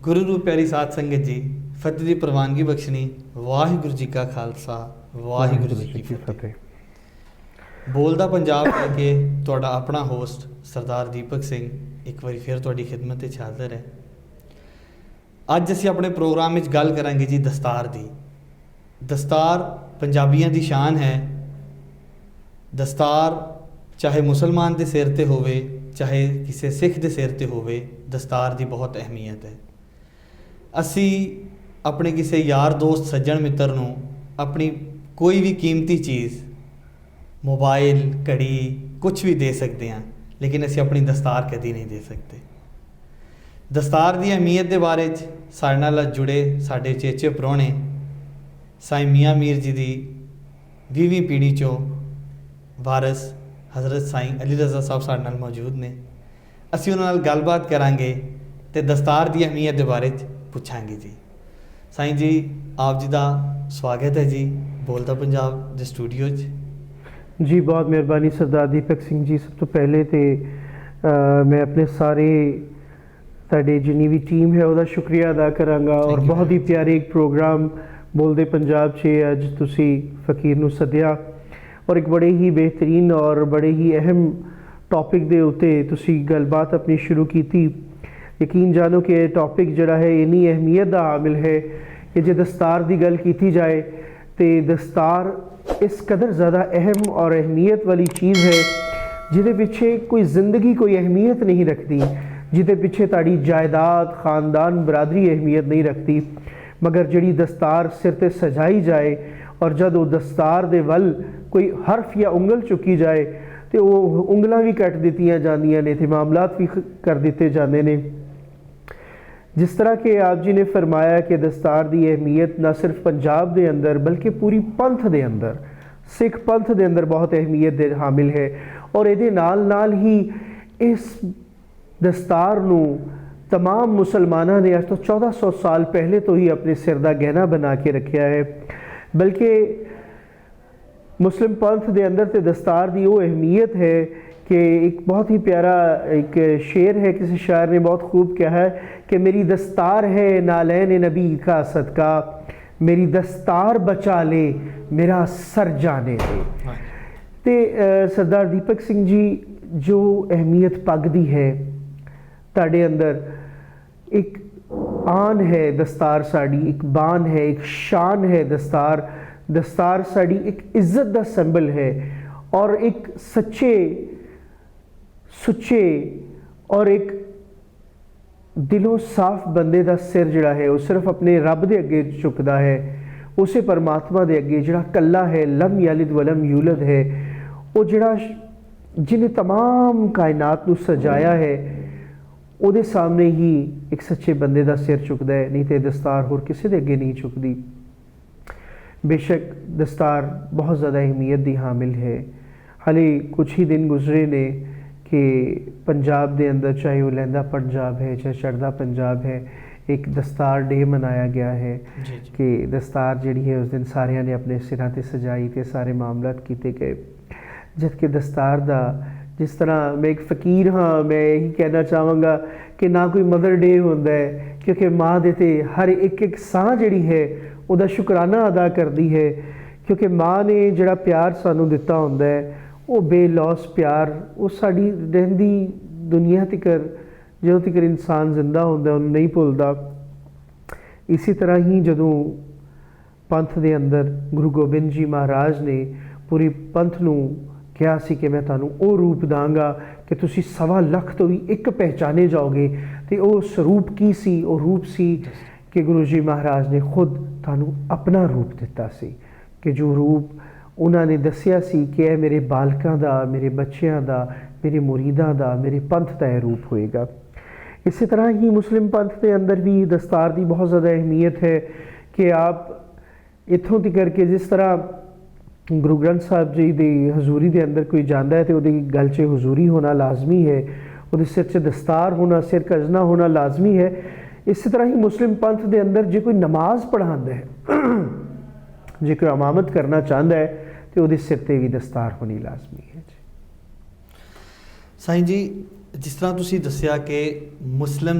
गुरु रूप प्यारी साध संगत जी, फतेह दी प्रवानगी बख्शनी। वाहिगुरु जी का खालसा, वाहिगुरु जी की फतेह। बोलदा पंजाब लैके तुहाडा अपना होस्ट सरदार दीपक सिंह एक बार फिर तुहाडी खिदमत विच हाज़र है। अज असीं अपने प्रोग्राम विच गल करांगे जी दस्तार दी। दस्तार पंजाबियों की शान है। दस्तार चाहे मुसलमान के सिर ते होवे, चाहे किसी सिख के सिर ते होवे, दस्तार की बहुत अहमियत है। असी अपने किसी यार दोस्त सज्जन मित्र नूं अपनी कोई भी कीमती चीज़, मोबाइल, घड़ी, कुछ भी दे सकते हैं, लेकिन असी अपनी दस्तार कभी नहीं दे सकते। दस्तार की अहमियत के बारे साडे नाल जुड़े साडे चेचे परौणे साईं मियाँ मीर जी की 20वीं पीढ़ी चों वारस हज़रत साईं अली रज़ा साहब साडे नाल मौजूद ने। असी उन्हां नाल गलबात करांगे ते दस्तार की अहमियत के बारे पुछांगे जी। साईं जी, आप जी का स्वागत है जी बोलदा पंजाब दे स्टूडियो जी। बहुत मेहरबानी सरदार दीपक सिंह जी। सब तो पहले तो मैं अपने सारे साडे जिन्नी भी टीम है उसका शुक्रिया अदा करांगा। और बहुत ही प्यारे एक प्रोग्राम बोलदे पंजाब चे अज तुसी फकीर नूं सद्या और एक बड़े ही बेहतरीन और बड़े ही अहम टॉपिक दे उत्ते तुसी गलबात अपनी शुरू की। यकीन जानो कि टॉपिक जड़ा है इन्नी अहमियत का हामिल है कि जो दस्तार की गल की जाए तो दस्तार इस कदर ज़्यादा अहम और अहमियत वाली चीज़ है जिहदे पिछे कोई ज़िंदगी कोई अहमियत नहीं रखती, जिहदे पिछे ताड़ी जायदाद, ख़ानदान, बरादरी अहमियत नहीं रखती, मगर जिहड़ी दस्तार सिर ते सजाई जाए और जब वो दस्तार दे वल कोई हरफ या उंगल चुकी जाए तो वो उंगलां भी कट दित्तियां जांदियां ने ते मामलात भी कर दिते जाते हैं। जिस तरह के आप जी ने फरमाया कि दस्तार की अहमियत न सिर्फ पंजाब के अंदर बल्कि पूरी पंथ के अंदर, सिख पंथ के अंदर बहुत अहमियत दे हामिल है। और ये नाल ही इस दस्तार नूं तमाम मुसलमानों ने आज तो 1400 साल पहले तो ही अपने सिर का गहना बना के रखा है। बल्कि मुस्लिम पंथ के अंदर तो दस्तार की वो अहमियत है कि एक बहुत ही प्यारा एक शेर है, किसी शायर ने बहुत खूब कहा है कि मेरी दस्तार है नालैन नबी का सदका, मेरी दस्तार बचा ले मेरा सर जाने दे। तो सरदार दीपक सिंह जी, जो अहमियत पग दी है ताड़े अंदर एक आन है, दस्तार साड़ी एक बान है, एक शान है। दस्तार साड़ी एक इज्जत का सिंबल है और एक सच्चे सुच्चे और एक दिलों साफ बंदे का सिर जिहड़ा है वो सिर्फ अपने रब दे अगे झुकदा है, उसे परमात्मा दे अगे जिहड़ा कल्ला है, लम यलिद वलम यूलद है, वो जिहड़ा जिन्हें तमाम कायनात नूं सजाया है, उहदे सामने ही एक सच्चे बंदे का सिर झुकदा है। नहीं तो दस्तार होर किसी दे अगे नहीं झुकदी। बेशक दस्तार बहुत ज़्यादा अहमियत की हामिल है। हाले कुछ ही दिन गुजरे ने कि पंजाब के अंदर, चाहे वो लहंदा पंजाब है चाहे चढ़दा पंजाब है, एक दस्तार डे मनाया गया है कि दस्तार जिहड़ी है उस दिन सारिਆਂ ने अपने सिरां ते सजाई ते सारे मामलात किए गए। जबकि दस्तार दा जिस तरह मैं एक फ़कीर हाँ, मैं यही कहना चाहवागा कि ना कोई मदर डे होंदा है, क्योंकि माँ दे ते हर एक साह जिहड़ी है उहदा शुकराना अदा करती है। क्योंकि माँ ने जिहड़ा प्यार सानू दिता हुंदा है वो बेलौस प्यार, वो साड़ी रहिंदी दुनिया तिकर जो तिकर इंसान जिंदा होंदा उन्हें नहीं भुलदा। इसी तरह ही जदों पंथ दे अंदर गुरु गोबिंद जी महाराज ने पूरी पंथ नूं कहा सी कि मैं तुहानूं वो रूप दांगा कि तुसी 1.25 लाख तो भी एक पहचाने जाओगे, तो वो स्वरूप की सी, वो रूप सी कि गुरु जी महाराज ने खुद तुहानूं अपना रूप दिता सी कि जो रूप उन्होंने दसिया सी कि यह मेरे बालकों का, मेरे बच्चों का, मेरे मुरीदों का, मेरे पंथ का यह रूप होएगा। इसी तरह ही मुस्लिम पंथ के अंदर भी दस्तार की बहुत ज़्यादा अहमियत है कि आप इत्थों तक के जिस तरह गुरु ग्रंथ साहब जी की हजूरी के अंदर कोई जाता है तो वो गल च हजूरी होना लाजमी है, वो सिर च दस्तार होना, सिर कजना होना लाजमी है। इसी तरह ही मुस्लिम पंथ के अंदर जो कोई नमाज पढ़ाता है, जो कोई इमामत करना चाहता है तो वो सिर पर भी दस्तार होनी लाजमी है। साईं जी, जिस तरह तुसी दस्सिया कि मुस्लिम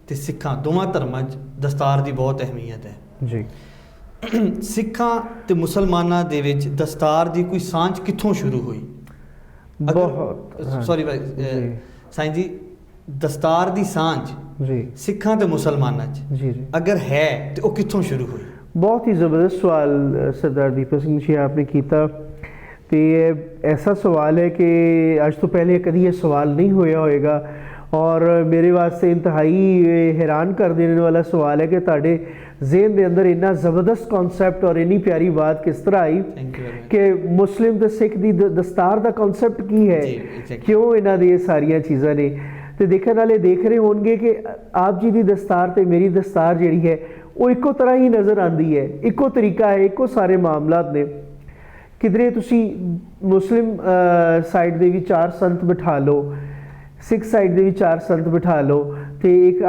ਤੇ ਸਿੱਖਾਂ ਦੋਵਾਂ ਧਰਮਾਂ 'ਚ ਦਸਤਾਰ ਦੀ ਬਹੁਤ ਅਹਿਮੀਅਤ ਹੈ ਜੀ। ਸਿੱਖਾਂ ਤੇ ਮੁਸਲਮਾਨਾਂ ਦੇ ਵਿੱਚ ਦਸਤਾਰ ਦੀ ਕੋਈ ਸਾਂਝ ਕਿੱਥੋਂ ਸ਼ੁਰੂ ਹੋਈ? ਬਹੁਤ ਸੌਰੀ ਭਾਈ ਸਾਈਂ ਜੀ, ਦਸਤਾਰ ਦੀ ਸਾਂਝ ਜੀ ਸਿੱਖਾਂ ਤੇ ਮੁਸਲਮਾਨਾਂ 'ਚ ਜੀ ਜੀ ਅਗਰ ਹੈ ਤੇ ਉਹ ਕਿੱਥੋਂ ਸ਼ੁਰੂ ਹੋਈ? बहुत ही ज़बरदस्त सवाल सरदार दीपक सिंह जी आपने किया। तो ऐसा सवाल है कि अज तो पहले कभी ये सवाल नहीं होया होएगा और मेरे वास्ते इंतहाई हैरान कर देने वाला सवाल है कि तुहाडे ज़हन के अंदर इन्ना ज़बरदस्त कॉन्सैप्ट और इन्नी प्यारी बात किस तरह आई कि मुस्लिम ते सिख दी दस्तार का कॉन्सैप्ट की है, क्यों इन्हां दी सारियां चीज़ां ने। तो देखने वाले देख रहे होंगे कि आप जी की दस्तार ते मेरी दस्तार जिहड़ी है वो इक्को तरह ही नज़र आती है, इक्को तरीका है, इक्को सारे मामलात ने। किधरे तुसी मुस्लिम साइड दे भी 4 संत बिठा लो, सिख साइड दे भी 4 संत बिठा लो, तो एक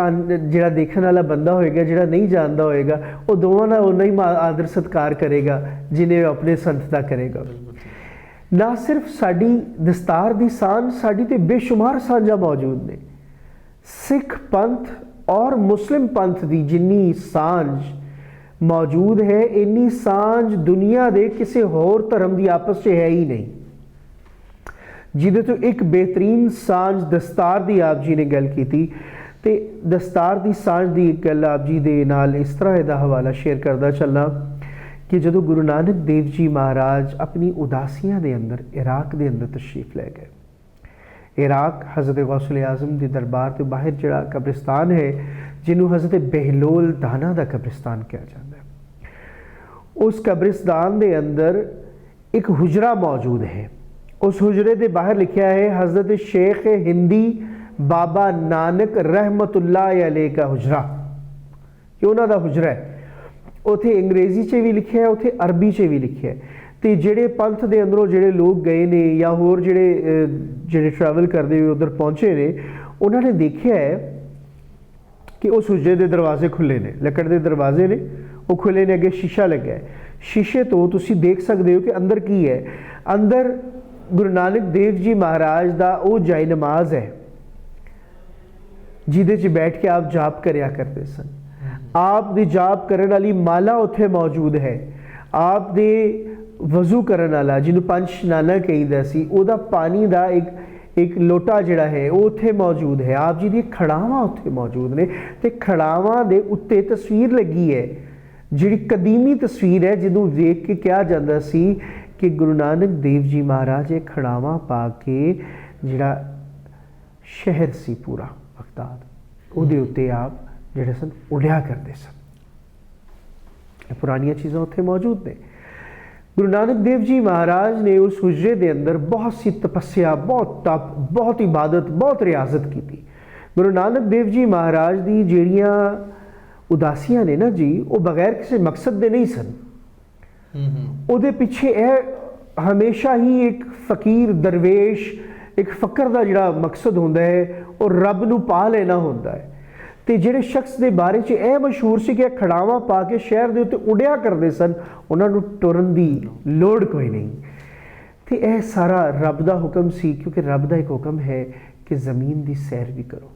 जिहड़ा देखने वाला बंदा होएगा जिहड़ा नहीं जानता होएगा वो दोवां नाल उन्ना ही आदर सत्कार करेगा जिन्हें अपने संत दा करेगा। ना सिर्फ साडी दस्तार दी सांझ, साडी ते बेशुमार सांझां मौजूद ने। सिख पंथ और मुस्लिम पंथ की जिन्नी सांझ मौजूद है इन्नी सांझ दुनिया के किसी होर धर्म की आपस में है ही नहीं। जिदे तो एक बेहतरीन सांझ दस्तार की आप जी ने गल की, तो दस्तार की सांझ की गल आप जी दे नाल इस तरह इसका हवाला शेयर करता चलना कि जदों गुरु नानक देव जी महाराज अपनी उदासियां के अंदर इराक के अंदर तशरीफ लै गए। इराक हज़रत गौसुल आज़म के दरबार तो बाहर जड़ा कब्रिस्तान है जिन्हों हज़रत बहलोल दाना का कब्रिस्तान कहा जाता है। उस कब्रिस्तान के अंदर एक हुजरा मौजूद है। उस हुजरे के बाहर लिखा है हज़रत शेख हिंदी बाबा नानक रहमतुल्लाह अलैह का हुजरा, कि उन्हों का हुजरा है। उत्थे अंग्रेजी च भी लिखा है, उत्थे अरबी च भी लिखा है। तो जेडे पंथ के अंदरों जेडे लोग गए ने या होर जेडे ट्रैवल करते हुए उधर पहुँचे ने, उन्होंने देखा है कि उस हुजरे के दरवाजे खुले ने, लकड़ के दरवाजे ने वो खुले ने, अगे शीशा लगा है। शीशे तो तुसी देख सकते हो कि अंदर की है। अंदर गुरु नानक देव जी महाराज का वो जाई नमाज है जिदे च बैठ के आप जाप करया करते सन। आप दी जाप करने वाली माला उत्थे मौजूद है। आप दे वजू करने वाला जिन्हों 5 स्नाना कहीदा सी उहदा पानी का एक लोटा जिहड़ा है वो उत्थे मौजूद है। आप जी दी खड़ावां उत्थे मौजूद ने, ते खड़ावां दे उत्ते तस्वीर लगी है जिहड़ी कदीमी तस्वीर है जिन्हों देख के कहा जाता सी कि गुरु नानक देव जी महाराज ये खड़ावां पा के जिहड़ा शहर सी पूरा बगदाद उहदे उत्ते आप जिहड़े सन उड़िया करते सन। पुरानियां चीज़ां उत्थे मौजूद ने। गुरु नानक देव जी महाराज ने उस हुजरे के अंदर बहुत सी तपस्या, बहुत तप, बहुत इबादत, बहुत रियाजत की थी। गुरु नानक देव जी महाराज की जिहड़ियां उदासियां ने ना जी, वो बगैर किसी मकसद के नहीं सन। उहदे पिछे यह हमेशा ही एक फकीर दरवेश एक फकर का जिहड़ा मकसद होंदा है और रब नूं पा लेना होंदा है। तो जिहड़े शख्स के बारे च यह मशहूर सी कि खड़ावां पा के शहर के उत्ते उड़िया करते सन, उन्होंने टुरन की लोड़ कोई नहीं। तो यह सारा रब का हुक्म सी, क्योंकि रब का एक हुक्म है कि ज़मीन की सैर भी करो।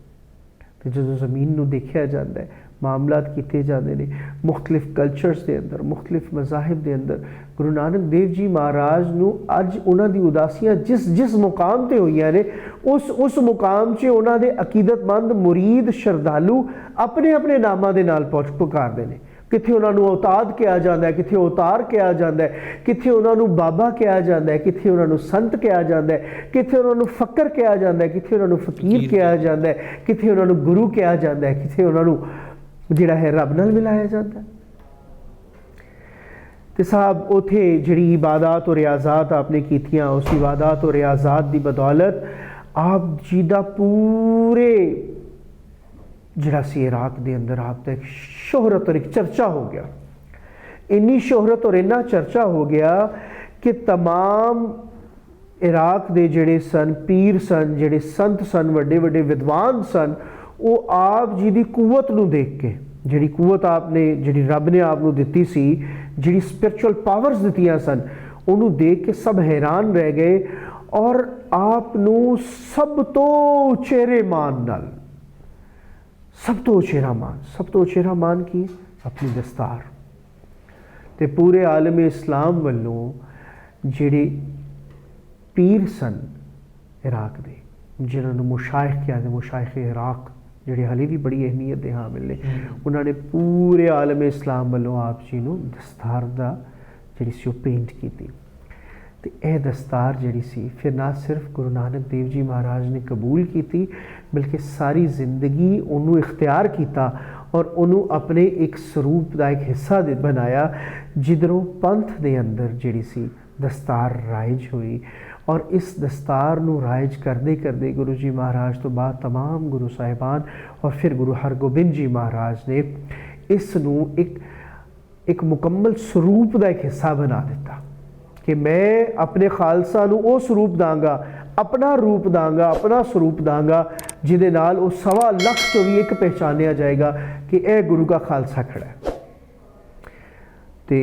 तो जो ज़मीन नूं देखा जाता है, मामलात किए जाते हैं मुख्तलिफ कल्चर्स के अंदर, मुख्तलिफ मज़ाहिब के अंदर। गुरु नानक देव जी महाराज नूं अज उन्हां दी उदासियां जिस मुकाम ते होईयां ने उस मुकाम से उन्होंने अकीदतमंद मुरीद श्रद्धालु अपने अपने नामां दे नाल पुकारदे ने। कित्थे उन्होंने औताद कहा जाता है, कित्थे अवतार कहा जाता है, कित्थे उन्होंने बाबा कहा जाता है, कित्थे उन्होंने संत कहा जाता है, कित्थे उन्होंने फकर कहा जाता है, कित्थे उन्होंने फकीर कहा जाता है, कित्थे उन्होंने गुरु कहा जाता है, कित्थे उन्होंने जिहड़ा है रब नाल मिलाया जाता है। तो साहब उथे जिहड़ी इबादत और रियाजात आपने कीतियां, उस इबादत और रियाजात की बदौलत आप जी दा पूरे जिहड़ा सी इराक दे अंदर आप दा एक शोहरत और एक चर्चा हो गया। इन्नी शोहरत और इन्ना चर्चा हो गया कि तमाम इराक दे जिहड़े सन पीर सन, जिहड़े संत सन, वड्डे वड्डे विद्वान सन, वो आप जी की कुवत नूं देख के, जिहड़ी कुवत आपने जिहड़ी रब ने आप नूं दित्ती सी, जिहड़ी स्पिरिचुअल पावर्स दित्तियां सन, उन्होंने देख के सब हैरान रह गए और आप नूं सब तो उचेरे मान नाल, ਸਭ ਤੋਂ ਉਚੇਰਾ ਮਾਨ ਕੀ? ਆਪਣੀ ਦਸਤਾਰ। ਤੇ ਪੂਰੇ ਆਲਮ ਇਸਲਾਮ ਵੱਲੋਂ ਜਿਹੜੇ ਪੀਰ ਸਨ ਇਰਾਕ ਦੇ, ਜਿਨ੍ਹਾਂ ਨੂੰ ਮੁਸ਼ਾਇਖ ਕਹਿੰਦੇ, ਮੁਸ਼ਾਇਖ ਇਰਾਕ, ਜਿਹੜੇ ਹਾਲੇ ਵੀ ਬੜੀ ਅਹਿਮੀਅਤ ਦੇ ਹਾਮਿਲ ਨੇ, ਉਹਨਾਂ ਨੇ ਪੂਰੇ ਆਲਮ ਇਸਲਾਮ ਵੱਲੋਂ ਆਪ ਜੀ ਨੂੰ ਦਸਤਾਰ ਦਾ ਜਿਹੜੀ ਸੀ ਉਹ ਪੇਂਟ ਕੀਤੀ। ਤੇ ਇਹ ਦਸਤਾਰ ਜਿਹੜੀ ਸੀ ਫਿਰ ਨਾ ਸਿਰਫ ਗੁਰੂ ਨਾਨਕ ਦੇਵ ਜੀ ਮਹਾਰਾਜ ਨੇ ਕਬੂਲ ਕੀਤੀ, ਬਲਕਿ ਸਾਰੀ ਜ਼ਿੰਦਗੀ ਉਹਨੂੰ ਇਖਤਿਆਰ ਕੀਤਾ ਔਰ ਉਹਨੂੰ ਆਪਣੇ ਇੱਕ ਸਰੂਪ ਦਾ ਇੱਕ ਹਿੱਸਾ ਬਣਾਇਆ, ਜਿੱਧਰੋਂ ਪੰਥ ਦੇ ਅੰਦਰ ਜਿਹੜੀ ਸੀ ਦਸਤਾਰ ਰਾਇਜ ਹੋਈ। ਔਰ ਇਸ ਦਸਤਾਰ ਨੂੰ ਰਾਇਜ ਕਰਦੇ ਕਰਦੇ ਗੁਰੂ ਜੀ ਮਹਾਰਾਜ ਤੋਂ ਬਾਅਦ तमाम ਗੁਰੂ ਸਾਹਿਬਾਨ ਔਰ ਫਿਰ ਗੁਰੂ ਹਰਗੋਬਿੰਦ ਜੀ ਮਹਾਰਾਜ ਨੇ ਇਸ ਨੂੰ ਇੱਕ ਮੁਕੰਮਲ ਸਰੂਪ ਦਾ ਇੱਕ ਹਿੱਸਾ ਬਣਾ ਦਿੱਤਾ ਕਿ ਮੈਂ ਆਪਣੇ ਖਾਲਸਾ ਨੂੰ ਉਹ ਸਰੂਪ ਦਾਂਗਾ, ਆਪਣਾ ਰੂਪ ਦਾਂਗਾ, ਆਪਣਾ ਸਰੂਪ ਦਾਂਗਾ, ਜਿਹਦੇ ਨਾਲ ਉਹ 1.25 ਲੱਖ ਚੋਂ ਵੀ ਇੱਕ ਪਹਿਚਾਨਿਆ ਜਾਏਗਾ ਕਿ ਇਹ ਗੁਰੂ ਦਾ ਖਾਲਸਾ ਖੜਾ ਹੈ। ਤੇ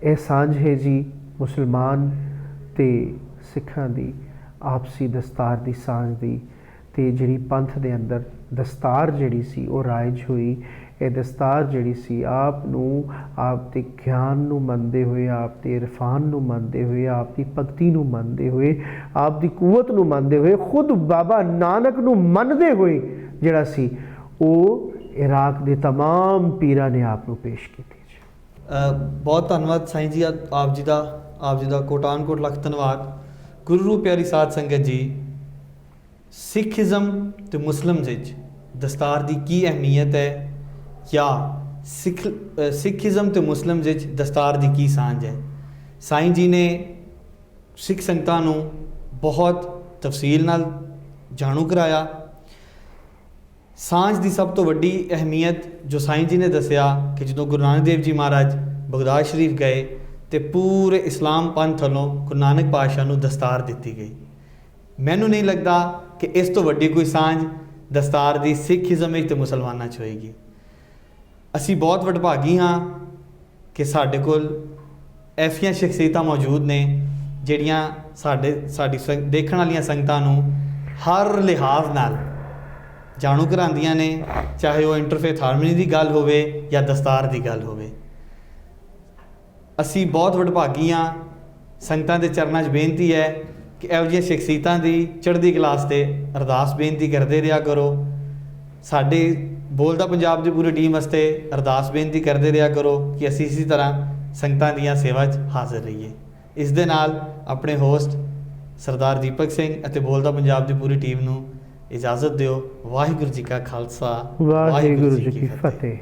ਇਹ ਸਾਂਝ ਹੈ ਜੀ ਮੁਸਲਮਾਨ ਤੇ ਸਿੱਖਾਂ ਦੀ ਆਪਸੀ ਦਸਤਾਰ ਦੀ ਸਾਂਝ ਦੀ। ਤੇ ਜਿਹੜੀ ਪੰਥ ਦੇ ਅੰਦਰ ਦਸਤਾਰ ਜਿਹੜੀ ਸੀ ਉਹ ਰਾਇਜ ਹੋਈ। ਇਹ ਦਸਤਾਰ ਜਿਹੜੀ ਸੀ ਆਪ ਨੂੰ, ਆਪ ਦੇ ਗਿਆਨ ਨੂੰ ਮੰਨਦੇ ਹੋਏ, ਆਪ ਦੇ ਇਰਫਾਨ ਨੂੰ ਮੰਨਦੇ ਹੋਏ, ਆਪ ਦੀ ਭਗਤੀ ਨੂੰ ਮੰਨਦੇ ਹੋਏ, ਆਪ ਦੀ ਕੂਵਤ ਨੂੰ ਮੰਨਦੇ ਹੋਏ, ਖੁਦ ਬਾਬਾ ਨਾਨਕ ਨੂੰ ਮੰਨਦੇ ਹੋਏ ਜਿਹੜਾ ਸੀ ਉਹ ਇਰਾਕ ਦੇ तमाम ਪੀਰਾਂ ਨੇ ਆਪ ਨੂੰ ਪੇਸ਼ ਕੀਤੀ। ਬਹੁਤ ਧੰਨਵਾਦ ਸਾਈਂ ਜੀ, ਆਪ ਜੀ ਦਾ ਕੋਟਾਨ ਕੋਟ ਲੱਖ ਧੰਨਵਾਦ। ਗੁਰੂ ਰੂਪ ਪਿਆਰੀ ਸਾਧ ਸੰਗਤ ਜੀ, ਸਿੱਖੀਜ਼ਮ ਤੇ ਮੁਸਲਿਮ ਵਿੱਚ ਦਸਤਾਰ ਦੀ ਕੀ ਅਹਿਮੀਅਤ ਹੈ, ਜਾਂ ਸਿੱਖੀਜ਼ਮ ਤੇ ਮੁਸਲਿਮ ਵਿੱਚ ਦਸਤਾਰ ਦੀ ਕੀ ਸਾਂਝ ਹੈ? ਸਾਈਂ ਜੀ ਨੇ ਸਿੱਖ ਸੰਗਤਾਂ ਨੂੰ ਬਹੁਤ ਤਫਸੀਲ ਨਾਲ ਜਾਣੂ ਕਰਾਇਆ। ਸਾਂਝ ਦੀ ਸਭ ਤੋਂ ਵੱਡੀ ਅਹਿਮੀਅਤ ਜੋ ਸਾਈਂ ਜੀ ਨੇ ਦੱਸਿਆ ਕਿ ਜਦੋਂ ਗੁਰੂ ਨਾਨਕ ਦੇਵ ਜੀ ਮਹਾਰਾਜ ਬਗਦਾਦ ਸ਼ਰੀਫ ਗਏ ਤੇ ਪੂਰੇ ਇਸਲਾਮ ਪੰਥ ਵੱਲੋਂ ਗੁਰੂ ਨਾਨਕ ਪਾਤਸ਼ਾਹ ਨੂੰ ਦਸਤਾਰ ਦਿੱਤੀ ਗਈ। ਮੈਨੂੰ ਨਹੀਂ ਲੱਗਦਾ ਕਿ ਇਸ ਤੋਂ ਵੱਡੀ ਕੋਈ ਸਾਂਝ ਦਸਤਾਰ ਦੀ ਸਿੱਖੀਜ਼ਮ ਵਿੱਚ ਤੇ ਮੁਸਲਮਾਨਾਂ 'ਚ ਹੋਏਗੀ। ਅਸੀਂ ਬਹੁਤ ਵਡਭਾਗੀ ਹਾਂ ਕਿ ਸਾਡੇ ਕੋਲ ਐਸੀਆਂ ਸ਼ਖਸੀਅਤਾਂ ਮੌਜੂਦ ਨੇ ਜਿਹੜੀਆਂ ਸਾਡੀ ਦੇਖਣ ਵਾਲੀਆਂ ਸੰਗਤਾਂ ਨੂੰ ਹਰ ਲਿਹਾਜ਼ ਨਾਲ ਜਾਣੂ ਕਰਾਉਂਦੀਆਂ ਨੇ, ਚਾਹੇ ਉਹ ਇੰਟਰਫੇਥ ਹਾਰਮਨੀ ਦੀ ਗੱਲ ਹੋਵੇ ਜਾਂ ਦਸਤਾਰ ਦੀ ਗੱਲ ਹੋਵੇ। ਅਸੀਂ ਬਹੁਤ ਵਡਭਾਗੀ ਹਾਂ। ਸੰਗਤਾਂ ਦੇ ਚਰਨਾਂ 'ਚ ਬੇਨਤੀ ਹੈ ਕਿ ਇਹੋ ਜਿਹੀਆਂ ਸ਼ਖਸੀਅਤਾਂ ਦੀ ਚੜ੍ਹਦੀ ਕਲਾ ਤੇ ਅਰਦਾਸ ਬੇਨਤੀ ਕਰਦੇ ਰਿਹਾ ਕਰੋ। ਸਾਡੇ ਬੋਲਦਾ ਪੰਜਾਬ ਦੀ ਪੂਰੀ ਟੀਮ ਵਾਸਤੇ ਅਰਦਾਸ ਬੇਨਤੀ ਕਰਦੇ ਰਿਹਾ ਕਰੋ ਕਿ ਅਸੀਂ ਇਸੇ ਤਰ੍ਹਾਂ ਸੰਗਤਾਂ ਦੀਆਂ ਸੇਵਾ 'ਚ ਹਾਜ਼ਰ ਰਹੀਏ। ਇਸ ਦੇ ਨਾਲ ਆਪਣੇ ਹੋਸਟ ਸਰਦਾਰ ਦੀਪਕ ਸਿੰਘ ਅਤੇ ਬੋਲਦਾ ਪੰਜਾਬ ਦੀ ਪੂਰੀ ਟੀਮ ਨੂੰ ਇਜਾਜ਼ਤ ਦਿਓ। ਵਾਹਿਗੁਰੂ ਜੀ ਕਾ ਖਾਲਸਾ, ਵਾਹਿਗੁਰੂ ਜੀ ਕੀ ਫਤਿਹ।